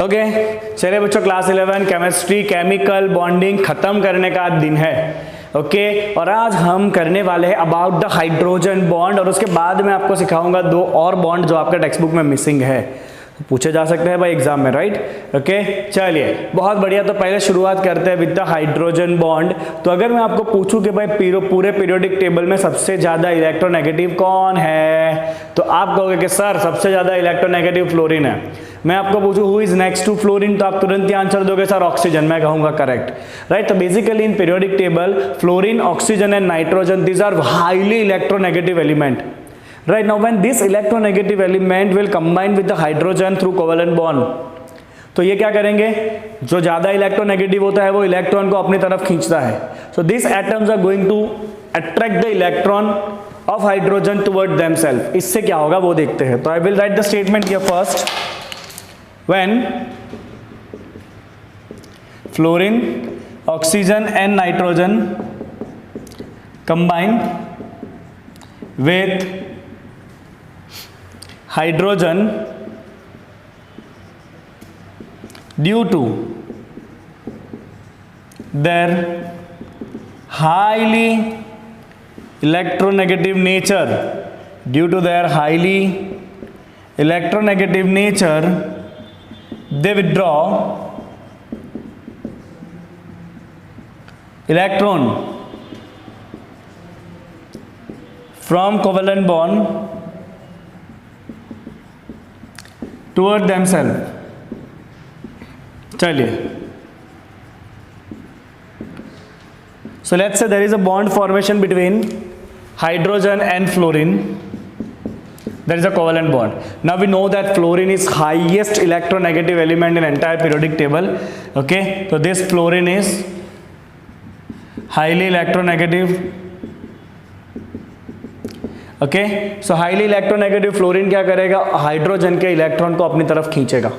Okay चलिए बच्चों, class 11 chemistry chemical bonding खत्म करने का दिन है। ओके और आज हम करने वाले हैं अबाउट द हाइड्रोजन बॉन्ड, और उसके बाद मैं आपको सिखाऊंगा दो और बॉन्ड जो आपके टेक्स्ट बुक में मिसिंग है, पूछे जा सकते हैं भाई एग्जाम में, राइट। ओके चलिए बहुत बढ़िया। तो पहले शुरुआत करते हैं विद द हाइड्रोजन बॉन्ड। तो अगर मैं आपको पूछूं कि भाई पूरे पीरियोडिक टेबल में सबसे ज्यादा इलेक्ट्रोनेगेटिव कौन है, तो आप कहोगे कि सर सबसे ज्यादा इलेक्ट्रोनेगेटिव फ्लोरीन है। मैं आपको पूछूं who is next to fluorine, तो आप तुरंत ही आंसर दोगे सर ऑक्सीजन। मैं कहूंगा करेक्ट, राइट। तो basically in periodic table fluorine, oxygen and nitrogen, these are highly electronegative element. Right now when this electronegative element will combine with the hydrogen through covalent bond, तो ये क्या करेंगे, जो ज्यादा electronegative होता है वो इलेक्ट्रॉन को अपनी तरफ खींचता है। So this atoms are going to attract the electron of hydrogen toward themself. इससे क्या होगा वो देखते हैं। तो I will write the statement here first. When fluorine, oxygen and nitrogen combine with hydrogen due to their highly electronegative nature, they withdraw electron from covalent bond toward themselves। चलिए, so let's say there is a bond formation between hydrogen and fluorine. There is a covalent bond. Now we know that fluorine is highest electronegative element in entire periodic table. Okay, so this fluorine is highly electronegative. Okay, so highly electronegative fluorine क्या करेगा, hydrogen के electron को अपनी तरफ खींचेगा,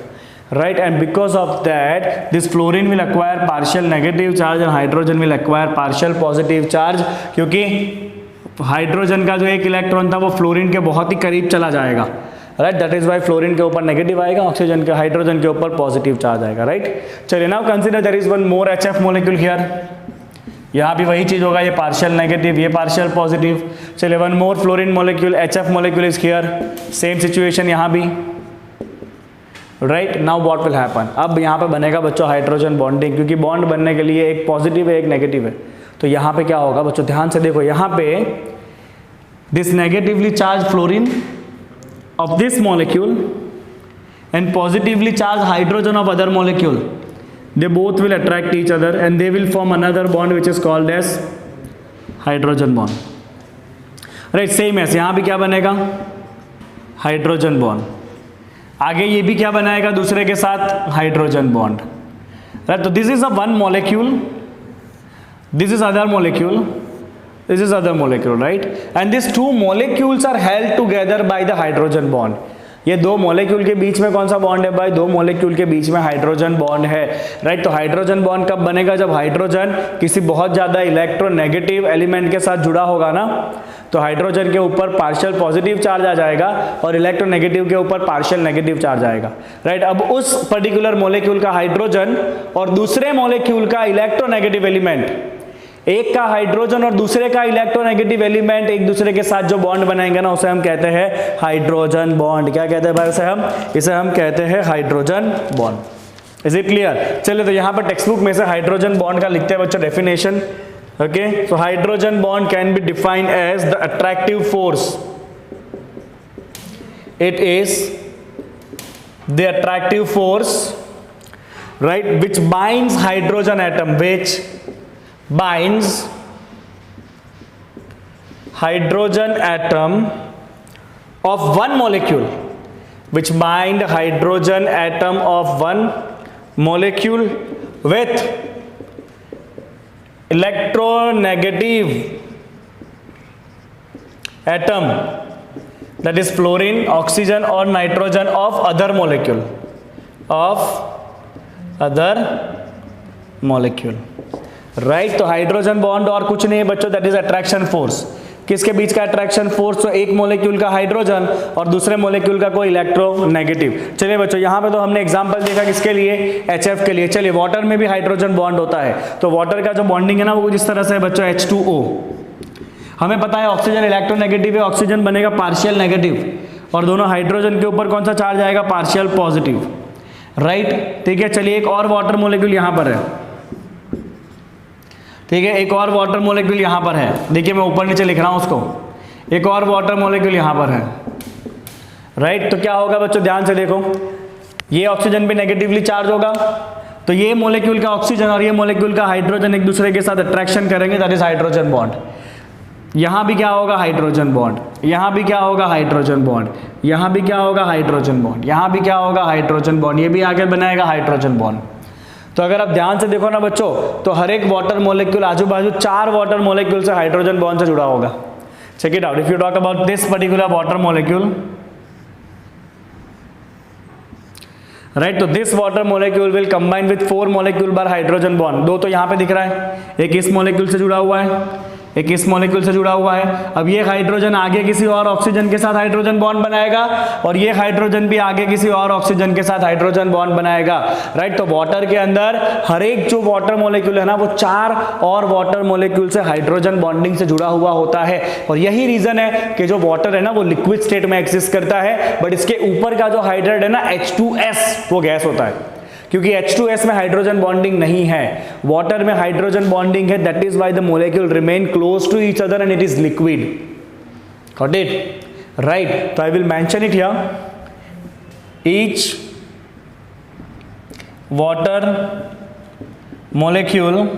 right? And because of that this fluorine will acquire partial negative charge and hydrogen will acquire partial positive charge, क्योंकि hydrogen का जो एक इलेक्ट्रॉन था वो फ्लोरीन के बहुत ही करीब चला जाएगा, right. That is why fluorine के ऊपर नेगेटिव आएगा, ऑक्सीजन के हाइड्रोजन के ऊपर पॉजिटिव चार्ज आएगा, राइट। चलिए now consider there is one more HF molecule here. यहाँ भी वही चीज होगा, ये पार्शियल नेगेटिव, ये पार्शियल पॉजिटिव। चलिए one more fluorine molecule, HF molecule is here, same situation यहाँ भी, right. Now what will happen, अब यहाँ पे बनेगा बच्चों हाइड्रोजन बॉन्डिंग, क्योंकि बॉन्ड बनने के लिए एक पॉजिटिव है एक नेगेटिव है। तो यहाँ पे क्या होगा बच्चों, ध्यान से देखो, यहाँ पे this negatively charge fluorine of this molecule and positively charge hydrogen of other molecule, they both will attract each other and they will form another bond which is called as hydrogen bond, right. Same ऐसे यहाँ भी क्या बनेगा, hydrogen bond. आगे ये भी क्या बनाएगा दूसरे के साथ, हाइड्रोजन बॉन्ड, राइट। तो this is a one molecule, this is other molecule, this is other molecule, right? And these two molecules are held together by the hydrogen bond. ये दो मॉलिक्यूल के बीच में कौन सा बॉन्ड है भाई, दो मॉलिक्यूल के बीच में हाइड्रोजन बॉन्ड है, राइट। तो हाइड्रोजन बॉन्ड कब बनेगा, जब हाइड्रोजन किसी बहुत ज्यादा इलेक्ट्रोनेगेटिव एलिमेंट के साथ जुड़ा होगा ना, तो हाइड्रोजन के ऊपर पार्शियल पॉजिटिव चार्ज आ जाएगा और इलेक्ट्रोनेगेटिव के ऊपर पार्शियल नेगेटिव चार्ज आएगा, राइट। अब उस पर्टिकुलर मॉलिक्यूल का हाइड्रोजन और दूसरे मॉलिक्यूल का इलेक्ट्रोनेगेटिव एलिमेंट, एक का हाइड्रोजन और दूसरे का इलेक्ट्रोनेगेटिव एलिमेंट एक दूसरे के साथ जो बॉन्ड बनाएंगे ना, उसे हम कहते हैं हाइड्रोजन बॉन्ड। क्या कहते हैं भाई इसे हम कहते हैं hydrogen bond. Is it clear? चलिए तो यहाँ पर टेक्स्ट बुक में से हाइड्रोजन बॉन्ड का लिखते हैं बच्चों definition. Okay, so hydrogen bond can be defined as the attractive force, it is the attractive force, right, which binds hydrogen atom, which binds hydrogen atom of one molecule, which bind hydrogen atom of one molecule with electronegative atom, that is fluorine, oxygen or nitrogen of other molecule, right. तो hydrogen bond और कुछ नहीं है बच्चों, that is attraction force. किसके बीच का attraction force, तो एक मोलेक्यूल का हाइड्रोजन और दूसरे मोलेक्यूल का कोई इलेक्ट्रोनेगेटिव। चलिए बच्चों यहाँ पे तो हमने एग्जांपल देखा किसके लिए, HF के लिए। चलिए वाटर में भी हाइड्रोजन बॉन्ड होता है, तो वाटर का जो बॉन्डिंग है ना वो कुछ इस तरह से है बच्चों, H2O। हमें पता है ऑक्सीजन इलेक्ट्रोनेगेटिव है, ऑक्सीजन बनेगा पार्शियल नेगेटिव और दोनों हाइड्रोजन के ऊपर कौन सा चार्ज आएगा, पार्शियल पॉजिटिव, राइट। ठीक है, चलिए एक और वाटर मोलेक्यूल यहाँ पर है, ठीक है, एक और वाटर मोलेक्यूल यहाँ पर है। देखिए मैं ऊपर नीचे लिख रहा हूँ उसको, एक और वाटर मोलेक्यूल यहाँ पर है, राइट। तो क्या होगा बच्चों, ध्यान से देखो, ये ऑक्सीजन पे नेगेटिवली चार्ज होगा, तो ये मोलेक्यूल का ऑक्सीजन और ये मोलेक्यूल का हाइड्रोजन एक दूसरे के साथ अट्रैक्शन करेंगे, दैट इज हाइड्रोजन बॉन्ड। यहाँ भी क्या होगा, हाइड्रोजन बॉन्ड, यहाँ भी क्या होगा, हाइड्रोजन बॉन्ड, यहाँ भी क्या होगा, हाइड्रोजन बॉन्ड, यहाँ भी क्या होगा, हाइड्रोजन बॉन्ड, ये भी आगे बनाएगा हाइड्रोजन बॉन्ड। तो अगर आप ध्यान से देखो ना बच्चों, तो हर एक वाटर मोलेक्यूल आजू बाजू 4 वाटर मोलेक्यूल से हाइड्रोजन बॉन्ड से जुड़ा होगा। Check it out, if you talk about this particular water molecule, right, तो this water molecule will combine with 4 molecule बार हाइड्रोजन बॉन्ड। 2 तो यहाँ पे दिख रहा है, एक इस मोलेक्यूल से जुड़ा हुआ है, एक इस मोलेक्यूल से जुड़ा हुआ है। अब ये हाइड्रोजन आगे किसी और ऑक्सीजन के साथ हाइड्रोजन बॉन्ड बनाएगा और ये हाइड्रोजन भी आगे किसी और ऑक्सीजन के साथ हाइड्रोजन बॉन्ड बनाएगा, राइट। तो वाटर के अंदर हर एक जो वाटर मोलेक्यूल है ना वो 4 और वाटर मोलेक्यूल से हाइड्रोजन बॉन्डिंग से जुड़ा हुआ होता है। और यही रीजन है कि जो वाटर है ना वो लिक्विड स्टेट में एग्जिस्ट करता है, बट इसके ऊपर का जो हाइड्रेट है ना H2S वो गैस होता है, क्योंकि H2S में हाइड्रोजन बॉन्डिंग नहीं है, वाटर में हाइड्रोजन बॉन्डिंग है, that is why the molecule remain close to each other and it is liquid. Got it, right. तो I will mention it here, each water molecule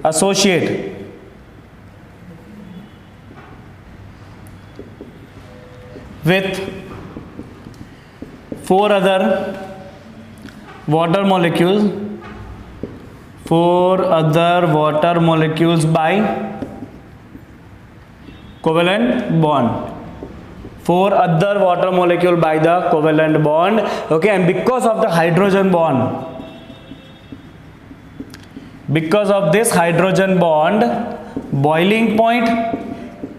associate with 4 other water molecules, 4 other water molecules by covalent bond, 4 other water molecule by the covalent bond, okay, and because of the hydrogen bond, because of this hydrogen bond, boiling point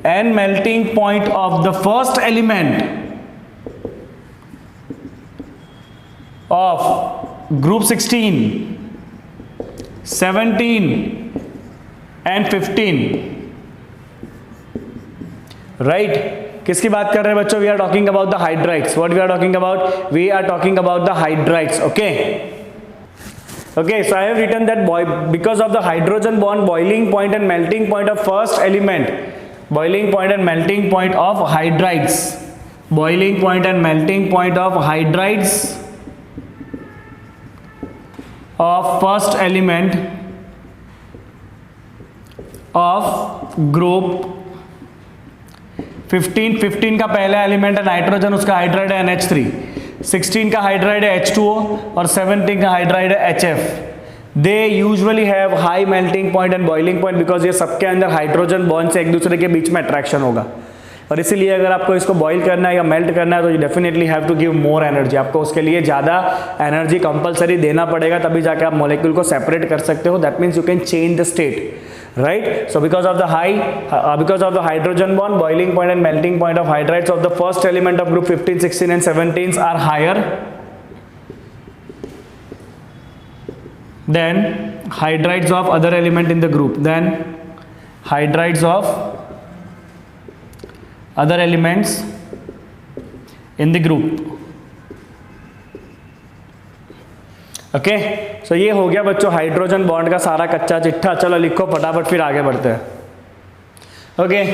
and melting point of the first element of group 16, 17 and 15, right। किसकी बात कर रहे हैं बच्चों, we are talking about the hydrides. What we are talking about, we are talking about the hydrides, okay. Okay, so I have written that because of the hydrogen bond, boiling point and melting point of first element, boiling point and melting point of hydrides, boiling point and melting point of hydrides of first element of group 15, 15 का पहला element है nitrogen, उसका hydride है NH3, 16 का hydride है H2O और 17 का hydride है HF। They usually have high melting point and boiling point because ये सबके अंदर हाइड्रोजन बॉन्ड से एक दूसरे के बीच में अट्रैक्शन होगा, और इसीलिए अगर आपको इसको बॉईल करना है या मेल्ट करना है तो you definitely have to give more energy, आपको उसके लिए ज़्यादा एनर्जी कंपलसरी देना पड़ेगा, तभी जाके आप मॉलिक्यूल को सेपरेट कर सकते हो। That means you can change the state, right? So because of the because of the hydrogen bond, boiling point and melting point of hydrides of the first element of group 15, 16 and 17 are higher than hydrides of other element in the group, then hydrides of other elements in the group, okay. So ये हो गया बच्चों hydrogen bond का सारा कच्चा चिट्ठा। चलो लिखो फटाफट, फिर आगे बढ़ते हैं, ओके।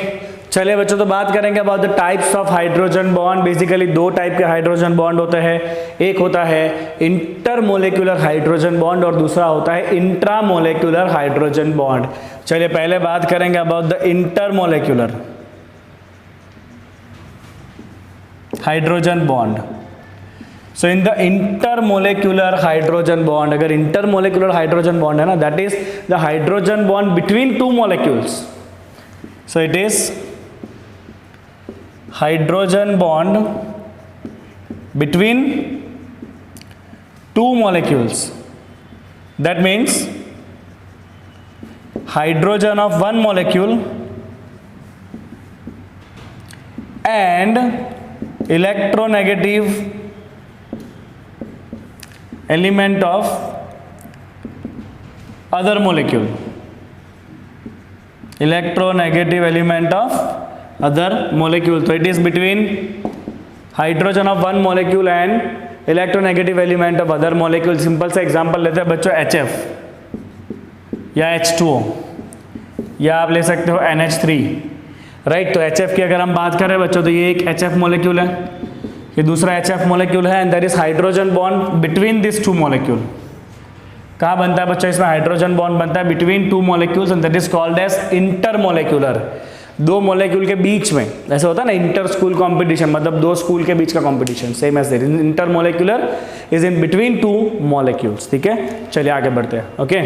चलिए बच्चों, तो बात करेंगे about the types of hydrogen bond. Basically 2 type के हाइड्रोजन बॉन्ड होते हैं, एक होता है इंटरमोलेक्युलर हाइड्रोजन बॉन्ड और दूसरा होता है इंट्रामोलेक्युलर हाइड्रोजन बॉन्ड। चलिए पहले बात करेंगे about the intermolecular hydrogen bond. So in the intermolecular hydrogen bond, अगर intermolecular hydrogen bond है ना, that is the hydrogen bond between 2 molecules. So it is hydrogen bond between 2 molecules. That means hydrogen of one molecule and electronegative element of other molecule. Electronegative element of other molecule. So it is between hydrogen of one molecule and electronegative element of other molecule. Simple सा example लेते हैं बच्चों, HF या H2O, या आप ले सकते हो NH3, राइट। तो HF की अगर हम बात करें बच्चों, तो ये एक HF मोलेक्यूल है, ये दूसरा HF मोलेक्यूल है, and that is hydrogen bond between this two molecule. कहाँ बनता है बच्चों? इसमें हाइड्रोजन बॉन्ड बनता है between two molecules, and that is called as intermolecular. दो मोलेक्यूल के बीच में, ऐसे होता है ना इंटर स्कूल कॉम्पिटिशन, मतलब दो स्कूल के बीच का competition, same as that. Intermolecular is in between two molecules, ठीक है। चलिए आगे बढ़ते हैं, okay.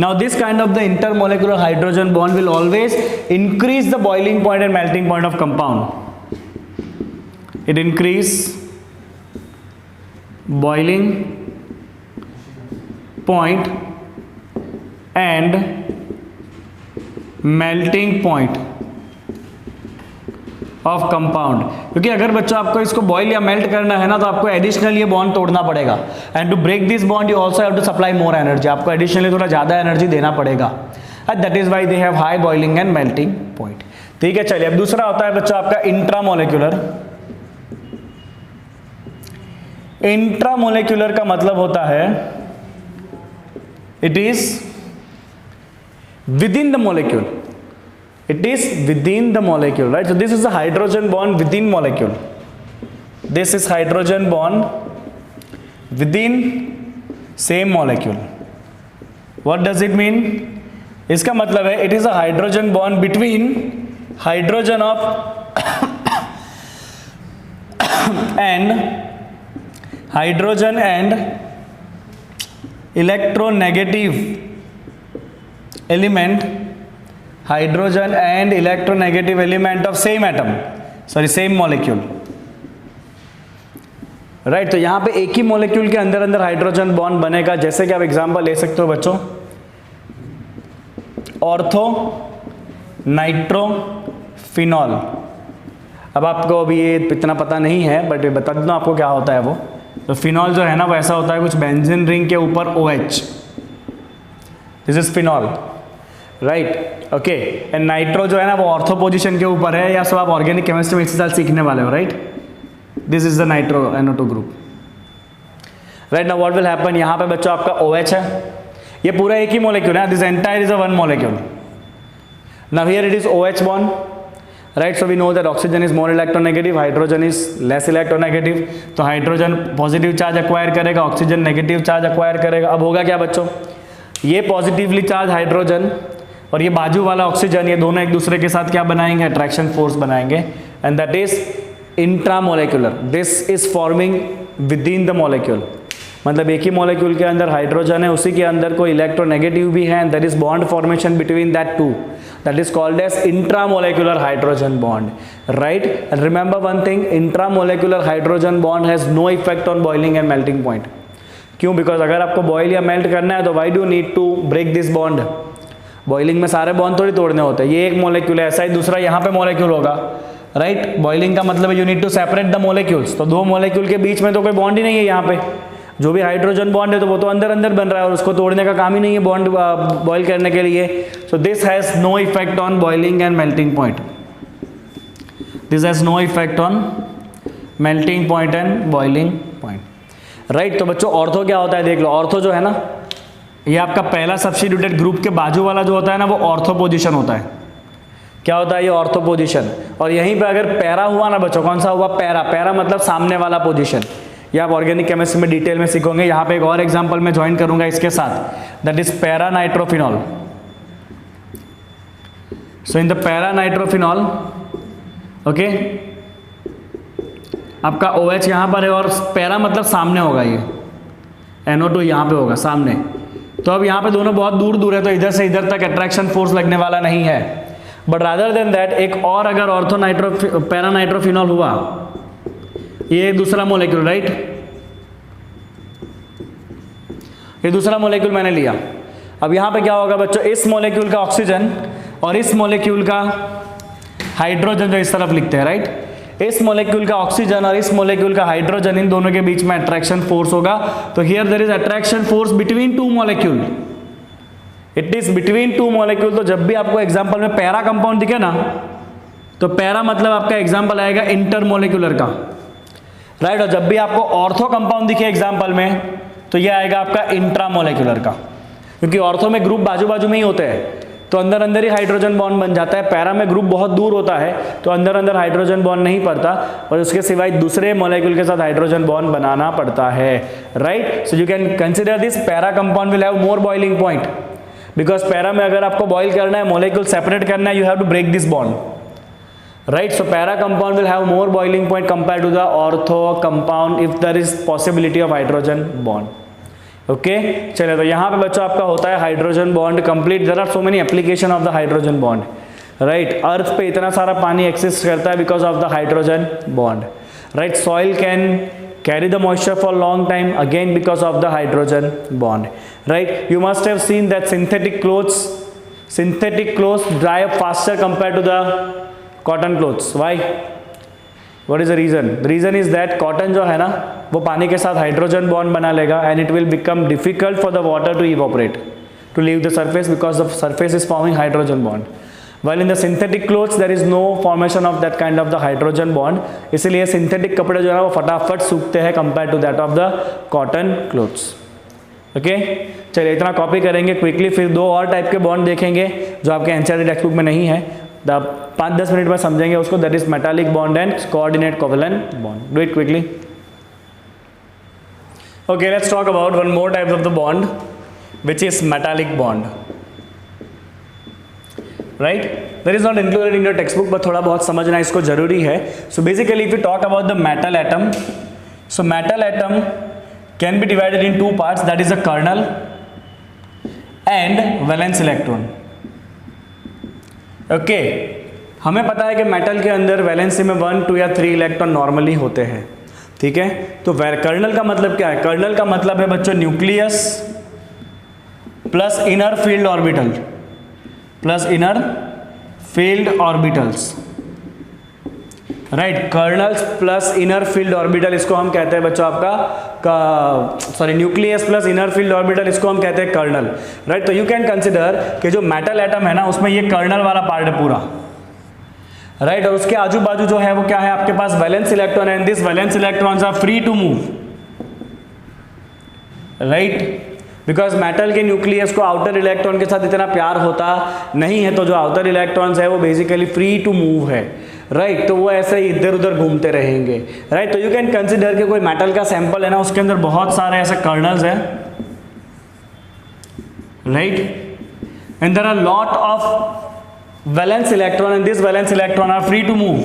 Now this kind of the intermolecular hydrogen bond will always increase the boiling point and melting point of compound. It increase boiling point and melting point of compound. क्योंकि अगर बच्चों आपको इसको बॉयल या मेल्ट करना है ना, तो आपको एडिशनल ये बॉन्ड तोड़ना पड़ेगा, and to break this bond you also have to supply more energy. आपको एडिशनली थोड़ा ज़्यादा एनर्जी देना पड़ेगा, that is why they have high boiling and melting point, ठीक है। चलिए अब दूसरा होता है बच्चों आपका इंट्रामोलेक्यूलर। इंट्रामोलेक्यूलर का मतलब होता है it is with in the molecule, it is within the molecule, right? So this is a hydrogen bond within molecule. This is hydrogen bond within same molecule. What does it mean? इसका मतलब है it is a hydrogen bond between hydrogen of and hydrogen and electronegative element, hydrogen and electronegative element of same atom, sorry same molecule, right. तो यहां पे एक ही molecule के अंदर अंदर हाइड्रोजन बॉन्ड बनेगा। जैसे कि आप एग्जांपल ले सकते हो बच्चों, ऑर्थो नाइट्रोफिनॉल। अब आपको अभी ये इतना पता नहीं है, बट बता दूं आपको क्या होता है वो। तो फिनॉल जो है ना, वो ऐसा होता है कुछ बेंजीन रिंग के ऊपर OH, this is phenol, right, okay. And nitro जो है ना, वो ऑर्थो पोजीशन के ऊपर है, या सब आप ऑर्गेनिक केमिस्ट्री में इसी साल सीखने वाले हो, right. This is the nitro NO2 group, right. Now what will happen, यहाँ पे बच्चों आपका OH है, ये पूरा एक ही मोलेक्यूल है, this entire is a one molecule. Now here it is OH bond, right. So we know that oxygen is more electronegative, hydrogen is less electronegative. तो हाइड्रोजन पॉजिटिव चार्ज एक्वायर करेगा, oxygen negative charge acquire करेगा। अब होगा क्या बच्चों, ये positively charge hydrogen और ये बाजू वाला ऑक्सीजन, ये दोनों एक दूसरे के साथ क्या बनाएंगे, अट्रैक्शन फोर्स बनाएंगे, and that is intramolecular. This is forming within the molecule, मतलब एक ही मॉलिक्यूल के अंदर हाइड्रोजन है, उसी के अंदर कोई इलेक्ट्रोनेगेटिव भी है, and that is bond formation between that two, that is called as intramolecular hydrogen bond, right. And remember one thing, intramolecular hydrogen bond has no effect on boiling and melting point. क्यों? Because अगर आपको boil या melt करना है तो why do need to break this bond? Boiling में सारे bond थोड़ी तोड़ने होते हैं, ये एक मोलेक्यूल है, ऐसा ही दूसरा यहाँ पे मोलेक्यूल होगा, राइट। बॉइलिंग का मतलब है you need to separate the molecules, तो दो मोलेक्यूल के बीच में तो कोई बॉन्ड ही नहीं है यहाँ पे। जो भी हाइड्रोजन बॉन्ड है तो वो तो अंदर अंदर बन रहा है और उसको तोड़ने का काम ही नहीं है बॉन्ड बॉइल करने के लिए। So this has no effect on boiling and melting point, this has no effect on melting point and boiling point, right. तो बच्चों ऑर्थो क्या होता है देख लो, ऑर्थो जो है ना, ये आपका पहला सब्स्टिट्यूटेड ग्रुप के बाजू वाला जो होता है ना, वो ऑर्थो पोजीशन होता है। क्या होता है ये? Ortho position. और यहीं पे अगर पैरा हुआ ना बच्चों, कौन सा हुआ? पैरा। पैरा मतलब सामने वाला पोजीशन, ये आप ऑर्गेनिक केमिस्ट्री में डिटेल में सीखोगे। यहाँ पे एक और एग्जांपल मैं ज्वाइन करूंगा इसके साथ, that is para nitrophenol. So in the para nitrophenol, okay, आपका OH यहाँ पर है और पैरा मतलब सामने होगा, ये NO2 यहाँ पे होगा सामने। तो अब यहाँ पे दोनों बहुत दूर दूर है, तो इधर से इधर तक अट्रैक्शन फोर्स लगने वाला नहीं है। बट रादर देन दैट एक और अगर ऑर्थो पैरा नाइट्रोफिनॉल हुआ, ये दूसरा मोलेक्यूल, राइट, ये दूसरा मोलेक्यूल मैंने लिया। अब यहाँ पे क्या होगा बच्चों, इस मोलेक्यूल का ऑक्सीजन और इस मोलेक्यूल का हाइड्रोजन जो इस तरफ लिखते हैं, राइट। इस मॉलिक्यूल का ऑक्सीजन और इस मॉलिक्यूल का हाइड्रोजन, इन दोनों के बीच में अट्रैक्शन फोर्स होगा। तो here there is attraction force between two molecule, it is between two molecule. तो जब भी आपको एग्जांपल में पैरा कंपाउंड दिखे ना, तो पैरा मतलब आपका एग्जांपल आएगा इंटरमोलिक्यूलर का, राइट। और जब भी आपको ऑर्थो कंपाउंड दिखे एग्जांपल में, तो ये आएगा आपका इंट्रामोलिक्यूलर का, क्योंकि ऑर्थो में ग्रुप बाजू बाजू में ही होते हैं, तो अंदर अंदर ही हाइड्रोजन बॉन्ड बन जाता है। पैरा में ग्रुप बहुत दूर होता है, तो अंदर अंदर हाइड्रोजन बॉन्ड नहीं पड़ता, और उसके सिवाय दूसरे मॉलिक्यूल के साथ हाइड्रोजन बॉन्ड बनाना पड़ता है, right. So you can consider this para compound will have more boiling point, because para में अगर आपको बॉइल करना है, मॉलिक्यूल सेपरेट करना है, you have to break this bond, right? So para compound will have more boiling point compared to the ortho compound if there is possibility of hydrogen bond. Okay, चलिए, तो यहाँ पे बच्चों आपका होता है hydrogen bond complete. There are so many application of the hydrogen bond, right. Earth पे इतना सारा पानी एक्सिस्ट करता है because of the hydrogen bond, right. Soil can carry the moisture for long time again because of the hydrogen bond, right? You must have seen that synthetic clothes dry up faster compared to the cotton clothes. Why? What is the reason? The reason is that cotton जो है ना, वो पानी के साथ hydrogen bond बना लेगा, and it will become difficult for the water to evaporate, to leave the surface, because the surface is forming hydrogen bond. While in the synthetic clothes there is no formation of that kind of the hydrogen bond, इसलिए synthetic कपड़े जो है वो फटाफट सूखते हैं compared to that of the cotton clothes. Okay, चलिए इतना कॉपी करेंगे क्विकली, फिर दो और टाइप के बॉन्ड देखेंगे जो आपके एनसीईआरटी टेक्स्ट बुक में नहीं है, 5-10 मिनट में समझेंगे उसको। That is metallic bond and coordinate covalent bond. Do it quickly. Okay, let's talk about one more type of the bond which is metallic bond, right. That is not included in your text book, but थोड़ा बहुत समझना इसको जरूरी है। So basically if you talk about the metal atom, so metal atom can be divided in two parts, that is a kernel and valence electron. Okay, हमें पता है कि मेटल के अंदर वैलेंसी में 1, 2 या 3 इलेक्ट्रॉन नॉर्मली होते हैं, ठीक है। तो कर्नल का मतलब क्या है? कर्नल का मतलब है बच्चों nucleus plus inner filled orbital plus inner field orbitals, right. Colonel's plus inner filled orbital, इसको हम कहते हैं बच्चों nucleus plus inner filled orbital, इसको हम कहते हैं कर्नल, राइट। तो यू कैन कंसिडर कि जो मेटल एटम है ना, उसमें ये कर्नल वाला पार्ट है पूरा, राइट। और उसके आजू बाजू जो है वो क्या है, आपके पास वैलेंस इलेक्ट्रॉन है, and this valence electrons are free to move, right. Because metal के न्यूक्लियस को आउटर इलेक्ट्रॉन के साथ इतना प्यार होता नहीं है, तो जो आउटर इलेक्ट्रॉन्स है वो बेसिकली फ्री टू मूव है, राइट। तो वो ऐसे ही इधर उधर घूमते रहेंगे, राइट। तो यू कैन कंसिडर कि कोई मेटल का सैंपल है ना, उसके अंदर बहुत सारे ऐसे कर्नल्स हैं, right, and there are lot of valence electron, and this valence electron are free to move,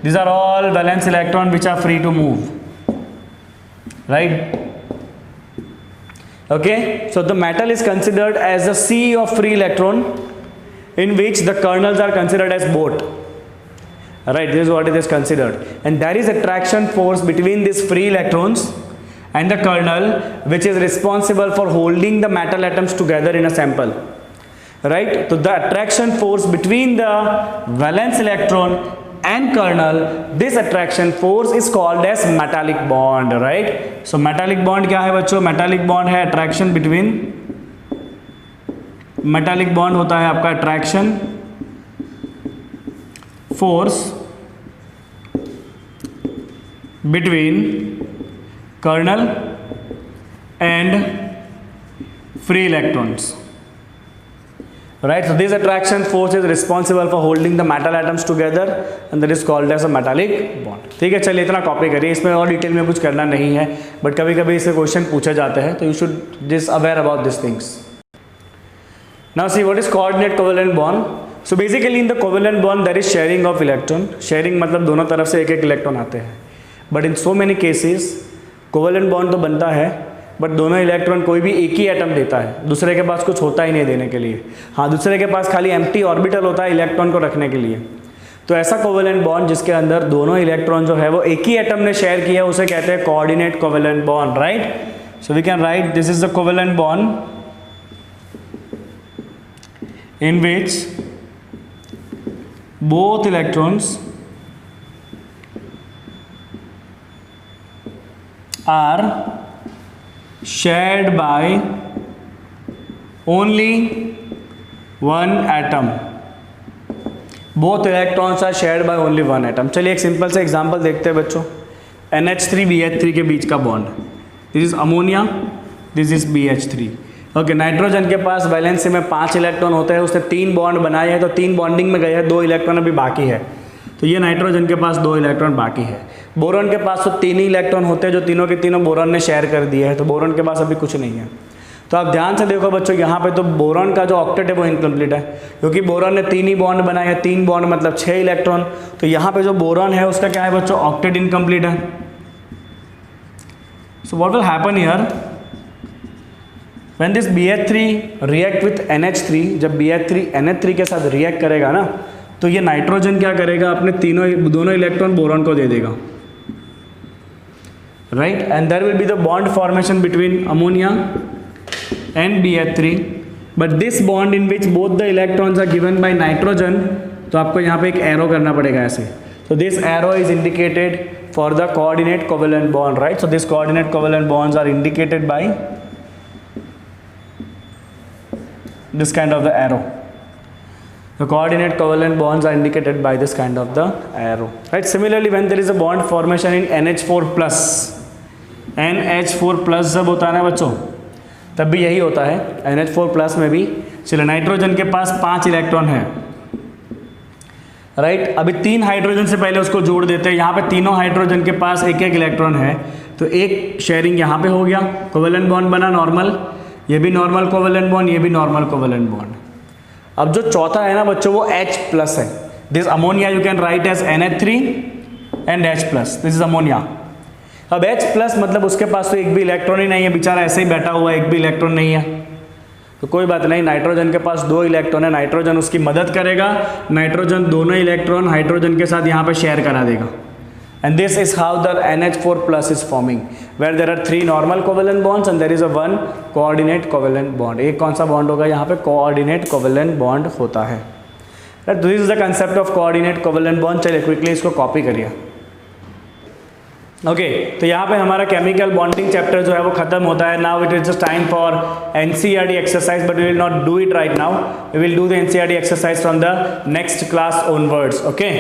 these are all valence electron which are free to move, right? Okay, so the metal is considered as a sea of free electron in which the kernels are considered as boat, right? This is what it is considered, and there is attraction force between these free electrons and the kernel which is responsible for holding the metal atoms together in a sample, right? So the attraction force between the valence electron and kernel, this attraction force is called as metallic bond, right? So metallic bond क्या है बच्चों? metallic bond है attraction between, metallic bond होता है आपका attraction force between kernel and free electrons, right? So this attraction force is responsible for holding the metal atoms together and that is called as a metallic bond. ठीक है, चलिए इतना copy करिए, इसमें और डिटेल में कुछ करना नहीं है, बट कभी कभी इससे क्वेश्चन पूछे जाते हैं, तो you should just aware about this things. Now see what is coordinate covalent bond. So basically in the covalent bond there is sharing of electron. Sharing मतलब दोनों तरफ से एक एक इलेक्ट्रॉन आते हैं, but in so many cases covalent bond तो बनता है बट दोनों इलेक्ट्रॉन कोई भी एक ही एटम देता है, दूसरे के पास कुछ होता ही नहीं देने के लिए. हाँ, दूसरे के पास खाली एम्प्टी ऑर्बिटल होता है इलेक्ट्रॉन को रखने के लिए. तो ऐसा कोवेलेंट बॉन्ड जिसके अंदर दोनों इलेक्ट्रॉन जो है वो एक ही एटम ने शेयर किया उसे कहते हैं coordinate covalent bond, right. So we can write this is the covalent bond in which both electrons are shared by only one atom. Both electrons are shared by only one atom. चलिए एक simple से example देखते हैं बच्चों. NH3BH3 के बीच का bond. This is ammonia, this is BH3. Okay, nitrogen के पास वैलेंसी में 5 इलेक्ट्रॉन होते हैं, उसने 3 बॉन्ड बनाए हैं, तो 3 बॉन्डिंग में गए हैं, 2 इलेक्ट्रॉन अभी बाकी है. तो ये नाइट्रोजन के पास 2 इलेक्ट्रॉन बाकी है. बोरॉन के पास तो 3 ही इलेक्ट्रॉन होते हैं, जो तीनों के तीनों बोरॉन ने शेयर कर दिए हैं, तो बोरॉन के पास अभी कुछ नहीं है. तो आप ध्यान से देखो बच्चों, यहाँ पे तो बोरॉन का जो ऑक्टेट है वो इनकम्प्लीट है, क्योंकि बोरॉन ने 3 ही बॉन्ड बनाए हैं. 3 बॉन्ड मतलब 6 इलेक्ट्रॉन. तो यहाँ पे जो बोरॉन है उसका क्या है बच्चों, ऑक्टेट इनकम्प्लीट है. So what will happen here, when this BH3 react with NH3, जब BH3 NH3 के साथ रिएक्ट करेगा ना, तो ये नाइट्रोजन क्या करेगा, अपने दोनों इलेक्ट्रॉन बोरॉन को दे देगा. Right, and there will be the bond formation between ammonia and BH3, but this bond in which both the electrons are given by nitrogen, तो आपको यहाँ पे एक एरो करना पड़ेगा ऐसे. So this arrow is indicated for the coordinate covalent bond, right? So this coordinate covalent bonds are indicated by this kind of the arrow. The coordinate covalent bonds are indicated by this kind of the arrow, right? Similarly, when there is a bond formation in NH4+, NH4+ जब होता है ना बच्चों, तब भी यही होता है. NH4+ में भी चलो नाइट्रोजन के पास 5 इलेक्ट्रॉन है, राइट. अभी 3 हाइड्रोजन से पहले उसको जोड़ देते हैं. यहाँ पे तीनों हाइड्रोजन के पास एक एक इलेक्ट्रॉन है, तो एक शेयरिंग यहाँ पे हो गया, कोवेलेंट बॉन्ड बना नॉर्मल, ये भी नॉर्मल कोवेलेंट बॉन्ड, ये भी नॉर्मल कोवेलेंट बॉन्ड. अब जो चौथा है ना बच्चों, वो H+ है. This ammonia you can write as NH3 and H+. This is ammonia. अब H+ मतलब उसके पास तो एक भी इलेक्ट्रॉन ही नहीं है, बेचारा ऐसे ही बैठा हुआ है, एक भी इलेक्ट्रॉन नहीं है. तो कोई बात नहीं, नाइट्रोजन के पास 2 इलेक्ट्रॉन है, नाइट्रोजन उसकी मदद करेगा. नाइट्रोजन दोनों इलेक्ट्रॉन हाइड्रोजन के साथ यहाँ पे शेयर करा देगा. And this is how the NH4+ is forming, where there are 3 normal covalent bonds and there is a 1 coordinate covalent bond. एक कौन सा बॉन्ड होगा यहाँ पे, कोऑर्डिनेट कोवेलेंट बॉन्ड होता है. This is the concept of coordinate covalent bond. चलिए quickly इसको कॉपी करिए. ओके, तो यहाँ पे हमारा केमिकल बॉन्डिंग चैप्टर जो है वो खत्म होता है. Now it is just time for NCERT exercise, but we will not do it right now. We will do the NCERT exercise from the next class onwards. Okay.